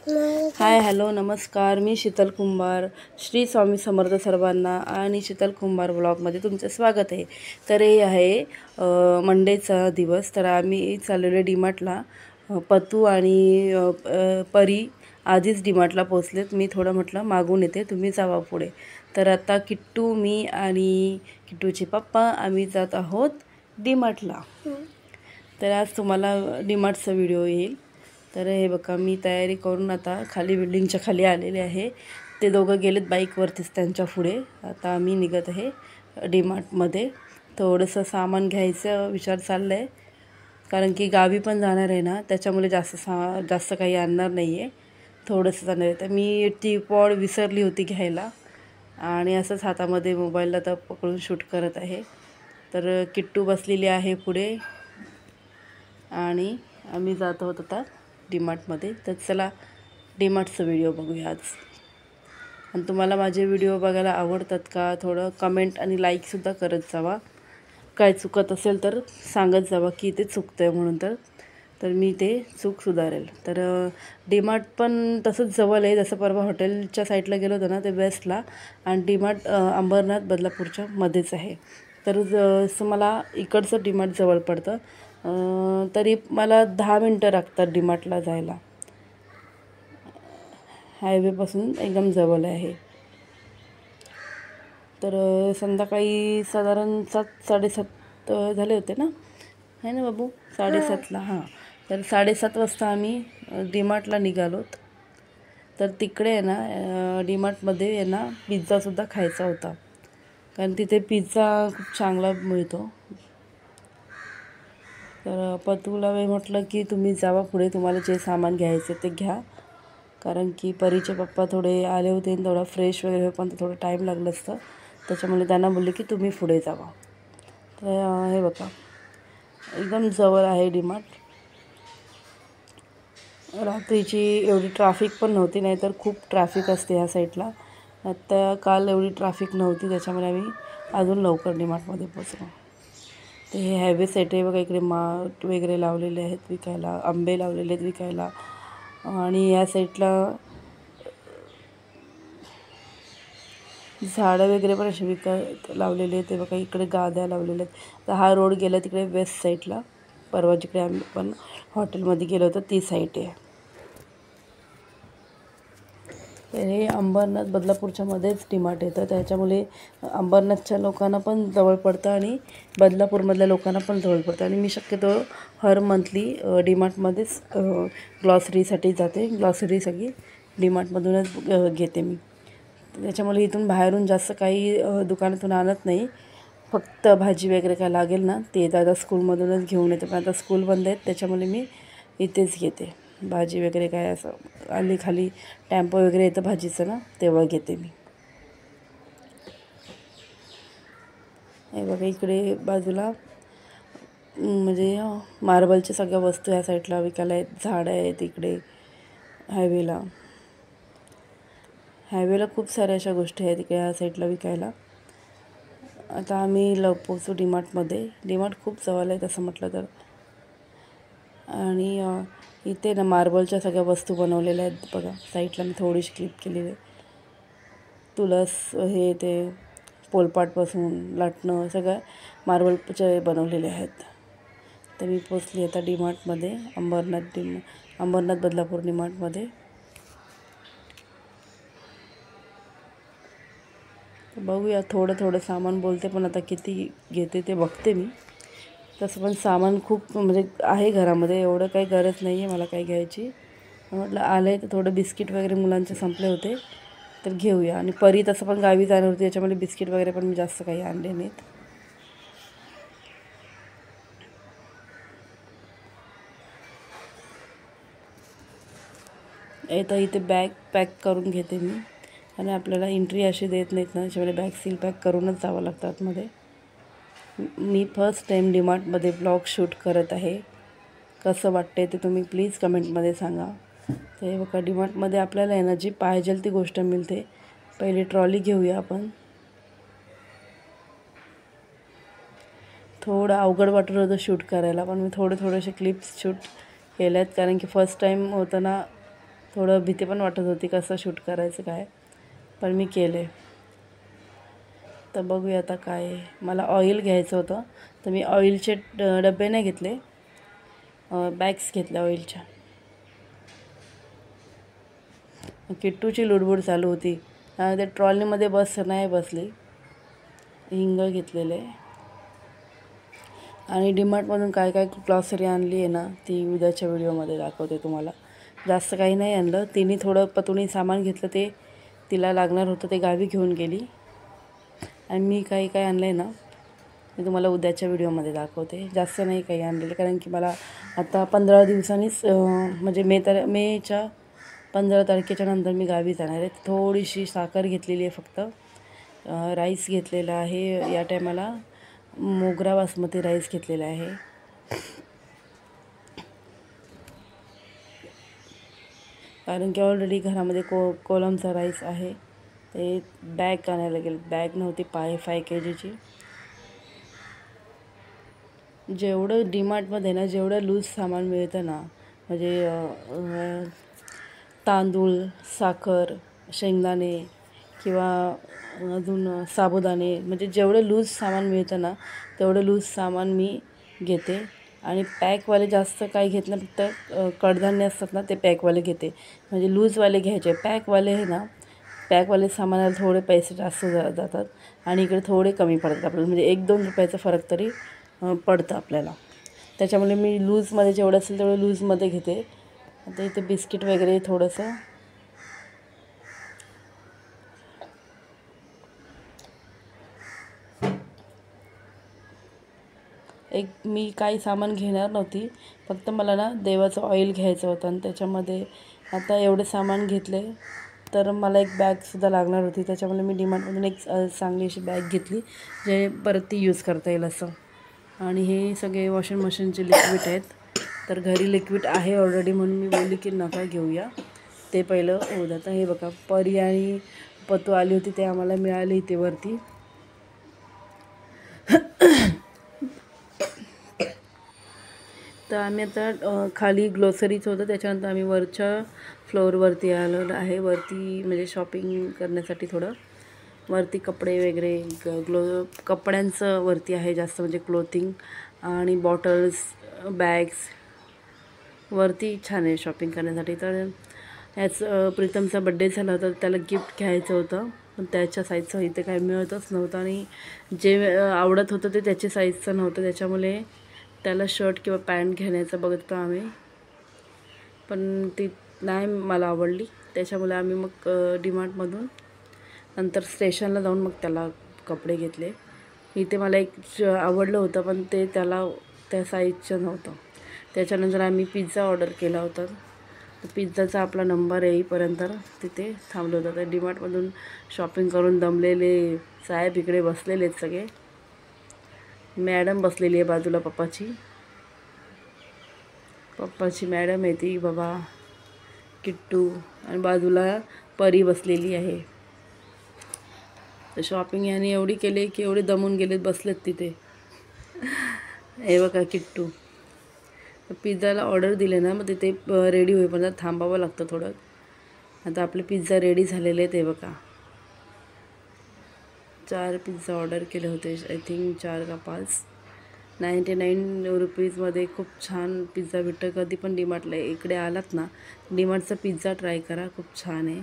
Hi hello नमस्कार. मी शीतल कुंभार. श्री स्वामी समर्थ सर्वांना आणि शीतल कुंभार ब्लॉगमध्ये तुमचं स्वागत आहे. तर हे आहे मंडेचा दिवस. तर आम्ही चाललेलो डीमार्टला. पतू आणि परी आधीच डीमार्टला पोचलेत. मी थोडं म्हटलं मागून येते, तुम्ही जावा पुढे. तर आता किट्टू, मी आणि किट्टूचे पप्पा आम्ही जात आहोत डीमार्टला. तर आज तुम्हाला डीमार्टचा व्हिडिओ येईल. तर हे बघा, मी तयारी करून आता खाली बिल्डिंगच्या खाली आलेले आहे. ते दोघं गेलेत बाईकवरतीच त्यांच्या पुढे. आता आम्ही निघत आहे डीमार्टमध्ये. थोडंसं सामान घ्यायचं विचार चालला आहे, कारण की गावी पण जाणार आहे ना, त्याच्यामुळे जास्त काही आणणार नाही आहे, थोडंसं जाणार आहे. तर मी टीपॉड विसरली होती घ्यायला आणि असंच हातामध्ये मोबाईलला तर पकडून शूट करत आहे. तर किट्टू बसलेली आहे पुढे आणि आम्ही जात आहोत आता डीमार्टमध्ये. तर चला डीमार्टचा व्हिडिओ बघूया आज. आणि तुम्हाला माझे व्हिडिओ बघायला आवडतात का, थोडं कमेंट आणि लाईकसुद्धा करत जावा. काय चुकत असेल तर सांगत जावा की ते चुकतं आहे म्हणून. तर मी ते चूक सुधारेल. तर डीमार्ट पण तसंच जवळ आहे, जसं परवा हॉटेलच्या साईडला गेलो होतो ना ते वेस्टला, आणि डीमार्ट अंबरनाथ बदलापूरच्या मध्येच आहे. तर जसं मला इकडचं डीमार्ट जवळ पडतं, तरी मला 10 मिनटं लागतात डीमार्टला जायला. हायवेपासून एकदम जवळ आहे. तर संध्याकाळी साधारण 7-7:30 झाले होते ना, आहे ना बाबू, 7:30ला. हां, तर 7:30 वाजता आम्ही डीमार्टला निघालोत. तर तिकडे आहे ना, डीमार्टमध्ये आहे ना पिझ्झासुद्धा खायचा होता, कारण तिथे पिझ्झा खूप चांगला मिळतो. तर पतूला मी म्हटलं की तुम्ही जावा पुढे, तुम्हाला जे सामान घ्यायचं ते घ्या, कारण की परीचे पप्पा थोडे आले होते आणि थोडा फ्रेश वगैरे पण थोडं टाईम लागलं असतं, त्याच्यामुळे त्यांना बोलले की तुम्ही पुढे जावा. तर हे बघा, एकदम जवळ आहे डीमार्ट. रात्रीची एवढी ट्रॅफिक पण नव्हती, नाहीतर खूप ट्रॅफिक असते ह्या साईडला. आता काल एवढी ट्रॅफिक नव्हती, त्याच्यामुळे आम्ही अजून लवकर डीमार्टमध्ये पोचलो. ते हे हायवे साईड आहे बघा, इकडे माठ वगैरे लावलेले आहेत विकायला, आंबे लावलेले आहेत विकायला. आणि या साईडला झाडं वगैरे पण असे लावलेले आहेत. ते बघा, इकडे गाद्या लावलेल्या आहेत. तर हा रोड गेला तिकडे वेस्ट साईडला. परवा जिकडे आम्ही पण हॉटेलमध्ये गेलो होतो ती साईड आहे. तर हे अंबरनाथ बदलापूरच्या मध्येच डीमार्ट येतं, त्याच्यामुळे अंबरनाथच्या लोकांना पण जवळ पडतं आणि बदलापूरमधल्या लोकांना पण जवळ पडतं. आणि मी शक्यतो हर मंथली डीमार्टमध्येच ग्लॉसरीसाठी जाते. ग्लॉसरी सगळी डीमार्टमधूनच घेते मी. त्याच्यामुळे इथून बाहेरून जास्त काही दुकानातून आणत नाही. फक्त भाजी वगैरे काय लागेल ना, ते दादा स्कूलमधूनच घेऊन येते. पण आता स्कूल बंद आहेत, त्याच्यामुळे मी इथेच घेते भाजी वगैरे. काय असं आली खाली टॅम्पो वगैरे येतं भाजीचं ना, तेव्हा घेते मी. हे बघा, इकडे बाजूला म्हणजे मार्बलच्या सगळ्या वस्तू ह्या साईडला विकायला आहेत. झाडं आहेत इकडे हायवेला. खूप साऱ्या अशा गोष्टी आहेत इकडे ह्या साईडला विकायला. आता आम्ही पोचू डीमार्टमध्ये. डीमार्ट खूप जवळ आहे तसं म्हटलं तर. आणि इथे ना मार्बलच्या सगळ्या वस्तू बनवलेल्या आहेत बघा. साईडला मी थोडीशी क्लिप केलेली आहे. तुळस, हे ते पोलपाटपासून लाटणं सगळं मार्बलचे बनवलेले आहेत. तर मी पोचली आता डीमार्टमध्ये, अंबरनाथ बदलापूर डीमार्टमध्ये. बघूया, थोडं सामान बोलते, पण आता किती घेते ते बघते मी. तसं पण सामान खूप म्हणजे आहे घरामध्ये, एवढं काही गरज नाही आहे मला काही घ्यायची. म्हटलं आलं आहे तर थोडं बिस्किट वगैरे मुलांचे संपले होते तर घेऊया. आणि परी तसं पण गावी जाणार होती, त्याच्यामुळे बिस्किट वगैरे पण मी जास्त काही आणले नाहीत. तर इथे बॅग पॅक करून घेते मी, आणि आपल्याला एंट्री अशी देत नाहीत ना, त्याच्यामुळे बॅग सील पॅक करूनच जावं लागतं आतमध्ये. मी फर्स्ट टाईम डीमार्टमध्ये ब्लॉग शूट करत आहे. कसं वाटते ते तुम्ही प्लीज कमेंटमध्ये सांगा. तर हे बघा, डीमार्टमध्ये आपल्याला आहे ना जी पाहिजे ती गोष्ट मिळते. पहिले ट्रॉली घेऊया आपण. थोडं अवघड वाटत होतं शूट करायला, पण मी थोडेसे क्लिप्स शूट केले आहेत, कारण की फर्स्ट टाईम होतं ना, थोडं भीती पण वाटत होती कसं शूट करायचं काय, पण मी केले. तर बघूया आता काय आहे. मला ऑइल घ्यायचं होतं, तर मी ऑइलचे डबे नाही घेतले, बॅग्स घेतल्या ऑइलच्या. किट्टूची लुडबुड चालू होती, ते ट्रॉलीमध्ये नाही बसली. हिंग घेतलेले आणि डीमार्टमधून काय काय ग्लॉसरी आणली आहे ना, ती उद्याच्या व्हिडिओमध्ये दाखवते तुम्हाला. जास्त काही नाही आणलं, तिने थोडं पतुणी सामान घेतलं, ते तिला लागणार होतं ते गावी घेऊन गेली. आणि मी काही काय आणलं आहे ना, ते तुम्हाला उद्याच्या व्हिडिओमध्ये दाखवते. जास्त नाही काही आणलेलं, कारण की मला आता 15 दिवसांनीच म्हणजे मेच्या 15 तारखेच्या नंतर मी गावी जाणार आहे. थोडीशी साखर घेतलेली आहे फक्त. राईस घेतलेला आहे, या टायमाला मोगरा बासमती राईस घेतलेला आहे. कारण की ऑलरेडी घरामध्ये कोलमचा राईस आहे. ते बॅग आणायला गेलं, बॅग नव्हती 5 kgची. जेवढं डीमार्टमध्ये ना जेवढं लूज सामान मिळतं ना, म्हणजे तांदूळ, साखर, शेंगदाणे किंवा अजून साबुदाणे, म्हणजे जेवढं लूज सामान मिळतं ना तेवढं लूज सामान मी घेते. आणि पॅकवाले जास्त काही घेत नाही, फक्त कडधान्य असतात ना ते पॅकवाले घेते. म्हणजे लूजवाले घ्यायचे, पॅकवाले आहे ना, पॅकवाले सामानाला थोडे पैसे जास्त जातात आणि इकडे थोडे कमी पडतात आपल्याला, म्हणजे 1-2 रुपयाचा फरक तरी पडतं आपल्याला. त्याच्यामुळे मी लूजमध्ये जेवढं असेल तेवढं लूजमध्ये घेते. आता इथे बिस्किट वगैरे थोडंसं, मी काही सामान घेणार नव्हती, फक्त मला ना देवाचं ऑइल घ्यायचं होतं आणि त्याच्यामध्ये आता एवढे सामान घेतले तर मला एक बॅगसुद्धा लागणार होती. त्याच्यामुळे मी डीमार्टमधून एक चांगली अशी बॅग घेतली, जे परत ती यूज करता येईल असं. आणि हे सगळे वॉशिंग मशीनचे लिक्विड आहेत, तर घरी लिक्विड आहे ऑलरेडी, म्हणून मी बोलली की नका घेऊया, ते पहिलं होत. आता हे बघा, परी आणि पतू आली होती, ते आम्हाला मिळाली इथे वरती. तर आम्ही आता खाली ग्लोसरीच होतं, त्याच्यानंतर आम्ही वरच्या फ्लोअरवरती आलेलो आहे. वरती म्हणजे शॉपिंग करण्यासाठी थोडं वरती कपडे वगैरे कपड्यांचं वरती आहे जास्त, म्हणजे क्लोथिंग आणि बॉटल्स, बॅग्स वरती छान आहे शॉपिंग करण्यासाठी. तर याच प्रीतमचा बड्डे झाला होता, त्याला गिफ्ट घ्यायचं होतं, पण त्याच्या साईजचं इथे काही मिळतच नव्हतं आणि जे आवडत होतं ते त्याच्या साईजचं नव्हतं. त्याच्यामुळे त्याला शर्ट किंवा पॅन्ट घेण्याचं बघत होतो आम्ही, पण ती नाही मला आवडली. त्याच्यामुळे आम्ही मग डीमार्टमधून नंतर स्टेशनला जाऊन मग त्याला कपडे घेतले. इथे मला एक आवडलं होतं, पण ते त्याला त्या साईजचं नव्हतं. त्याच्यानंतर आम्ही पिझ्झा ऑर्डर केला होता. पिझ्झाचा आपला नंबर येईपर्यंत तिथे थांबलो होतो. तर डीमार्टमधून शॉपिंग करून दमलेले साहेब इकडे बसलेले आहेत सगळे. मॅडम बसलेली आहे बाजूला, पप्पाची मॅडम आहे ती, बाबा किट्टू, आणि बाजूला परी बसलेली आहे. तर शॉपिंग याने एवढी केली की एवढे दमून गेलेत, बसलेत तिथे. हे बघा किट्टू. पिझ्झाला ऑर्डर दिले ना, मग तिथे रेडी होईपर्यंत थांबावं लागतं थोडं. आता आपले पिझ्झा रेडी झालेले आहेत. हे बघा, 4 पिझ्झा ऑर्डर केले होते, आय थिंक 4 का 5. 99 रुपीजमध्ये खूप छान पिझ्झा भेटतं. कधी पण डीमार्टला इकडे आलात ना, डीमार्टचा पिझ्झा ट्राय करा, खूप छान आहे.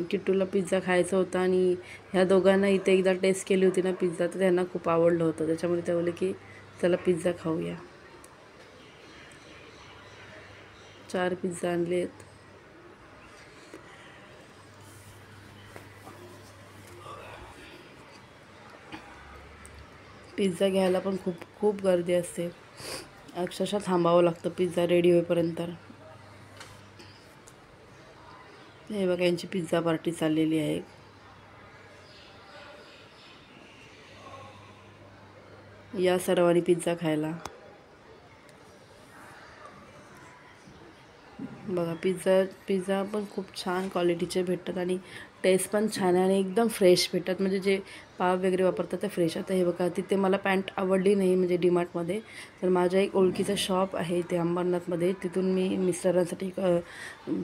किट्टूला पिझ्झा खायचा होता आणि ह्या दोघांना इथे एकदा टेस्ट केली होती ना पिझ्झा, तर त्यांना खूप आवडलं होतं. त्याच्यामुळे ते बोलले की चला पिझ्झा खाऊया. 4 पिझ्झा आणले आहेत. पिझ्झा घ्यायला पण खूप गर्दी असते, अक्षरशः थांबावं लागतं पिझ्झा रेडी होईपर्यंत. हे बघा, यांची पिझ्झा पार्टी चाललेली आहे. या सर्वांनी पिझ्झा खायला. बघा, पिझ्झा पण खूप छान क्वालिटीचे भेटतात आणि टेस्ट पण छान आहे आणि एकदम फ्रेश भेटतात, म्हणजे जे पाव वगैरे वापरतात ते फ्रेश. आता हे बघा, तिथे मला पॅन्ट आवडली नाही म्हणजे डीमार्टमध्ये, तर माझ्या एक ओळखीचं शॉप आहे ते अंबरनाथमध्ये, तिथून मी मिस्टरांसाठी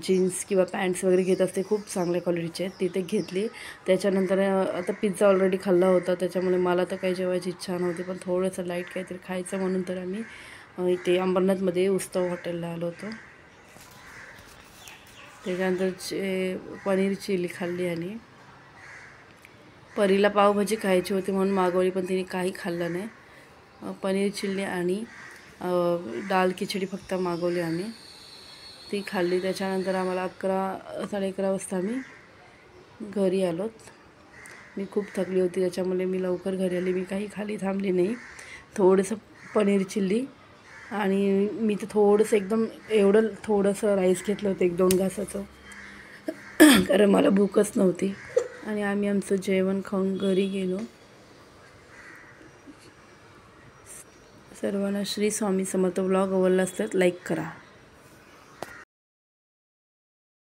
जीन्स किंवा पॅन्ट्स वगैरे घेत असते, खूप चांगल्या क्वालिटीचे आहेत, तिथे घेतली. त्याच्यानंतर आता पिझ्झा ऑलरेडी खाल्ला होता, त्याच्यामुळे मला तर काही जेवायची इच्छा नव्हती, पण थोडंसं लाईट काहीतरी खायचं म्हणून तर आम्ही इथे अंबरनाथमध्ये उत्सव हॉटेलला आलो होतो. त्याच्यानंतर पनीर चिली खाल्ली आणि परीला पावभाजी खायची होती म्हणून मागवली, पण तिने काही खाल्लं नाही. पनीर चिल्ली आणि दाल खिचडी फक्त मागवली आम्ही, ती खाल्ली. त्याच्यानंतर आम्हाला 11-11:30 वाजता आम्ही घरी आलोत. मी खूप थकली होती, त्याच्यामुळे मी लवकर घरी आली. मी काही खाली थांबली नाही. थोडंसं पनीर चिल्ली आणि मी तर थोडंसं एकदम एवढं थोडंसं राईस घेतलं होतं 1-2 घासाचं, कारण मला भूकच नव्हती. आणि आम्ही आमचं जेवण खाऊन घरी गेलो. सर्वांना श्री स्वामी समर्थ. व्लॉग आवडला असतात लाईक करा.